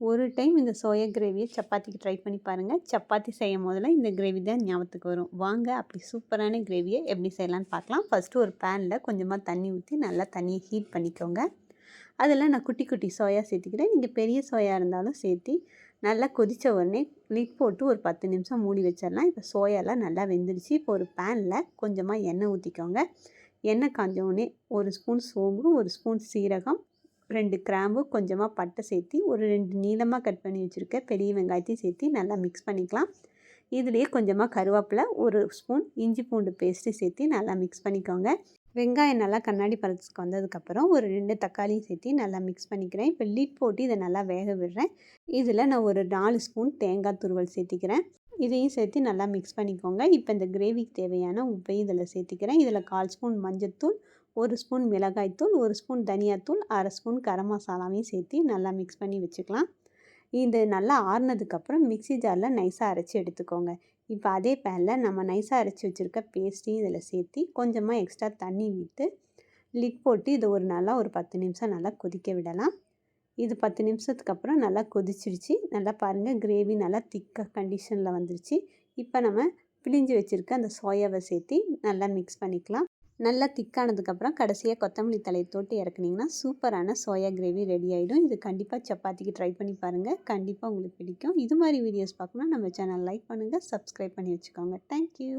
ஒரு டைம் இந்த சோயா கிரேவியை சப்பாத்திக்கு ட்ரை பண்ணி பாருங்கள். சப்பாத்தி செய்யும் போதெல்லாம் இந்த கிரேவி தான் ஞாபகத்துக்கு வரும். வாங்க அப்படி சூப்பரான கிரேவியை எப்படி செய்யலான்னு பார்க்கலாம். ஃபஸ்ட்டு ஒரு பேனில் கொஞ்சமாக தண்ணி ஊற்றி நல்லா தண்ணியை ஹீட் பண்ணிக்கோங்க. அதில் நான் குட்டி குட்டி சோயா சேர்த்துக்கிறேன். நீங்கள் பெரிய சோயா இருந்தாலும் சேர்த்து நல்லா கொதித்த உடனே லிட் போட்டு ஒரு 10 நிமிஷம் மூடி வச்சிடலாம். இப்போ சோயாலாம் நல்லா வெந்துடுச்சு. இப்போ ஒரு பேனில் கொஞ்சமாக எண்ணெய் ஊற்றிக்கோங்க. எண்ணெய் காஞ்ச உடனே 1 ஸ்பூன் சோம்பு, 1 ஸ்பூன் சீரகம், 2 கிராம்பு, கொஞ்சமாக பட்டை சேர்த்து ஒரு 2 நீளமாக கட் பண்ணி வச்சுருக்க பெரிய வெங்காயத்தையும் சேர்த்து நல்லா மிக்ஸ் பண்ணிக்கலாம். இதுலேயே கொஞ்சமாக கருவேப்பிலை, 1 ஸ்பூன் இஞ்சி பூண்டு பேஸ்ட்டு சேர்த்து நல்லா மிக்ஸ் பண்ணிக்கோங்க. வெங்காயம் நல்லா கண்ணாடி பதத்துக்கு வந்ததுக்கப்புறம் ஒரு 2 தக்காளியும் சேர்த்து நல்லா மிக்ஸ் பண்ணிக்கிறேன். இப்போ லிட் போட்டு இதை நல்லா வேக விடுறேன். இதில் நான் ஒரு 4 ஸ்பூன் தேங்காய் துருவல் சேர்த்திக்கிறேன். இதையும் சேர்த்து நல்லா மிக்ஸ் பண்ணிக்கோங்க. இப்போ இந்த கிரேவிக்கு தேவையான உப்பையும் இதில் சேர்த்திக்கிறேன். இதில் 1/4 ஸ்பூன் மஞ்சள்தூள், 1 ஸ்பூன் மிளகாய்த்தூள், 1 ஸ்பூன் தனியாத்தூள், 1/2 ஸ்பூன் கரம் மசாலாவையும் சேர்த்து நல்லா மிக்ஸ் பண்ணி வச்சுக்கலாம். இது நல்லா ஆறுனதுக்கப்புறம் மிக்ஸி ஜாரில் நைஸாக அரைச்சி எடுத்துக்கோங்க. இப்போ அதே பேனில் நம்ம நைஸாக அரைச்சி வச்சுருக்க பேஸ்ட்டையும் இதில் சேர்த்து கொஞ்சமாக எக்ஸ்ட்ரா தண்ணி விட்டு லிட் போட்டு இதை ஒரு 10 நிமிஷம் நல்லா கொதிக்க விடலாம். இது 10 நிமிஷத்துக்கு அப்புறம் நல்லா கொதிச்சிடுச்சு. நல்லா பாருங்கள், கிரேவி நல்லா திக்காக கண்டிஷனில் வந்துருச்சு. இப்போ நம்ம பிழிஞ்சு வச்சுருக்க அந்த சோயாவை சேர்த்து நல்லா மிக்ஸ் பண்ணிக்கலாம். நல்லா திக்கானதுக்கப்புறம் கடைசியாக கொத்தமல்லி தலையை தொட்டு இறக்குனீங்கன்னா சூப்பரான சோயா கிரேவி ரெடி ஆகிடும். இது கண்டிப்பாக சப்பாத்திக்கு ட்ரை பண்ணி பாருங்கள். கண்டிப்பாக உங்களுக்கு பிடிக்கும். இது மாதிரி வீடியோஸ் பார்க்கணுன்னா நம்ம சேனல் லைக் பண்ணுங்கள், சப்ஸ்கிரைப் பண்ணி வச்சுக்கோங்க. தேங்க்யூ.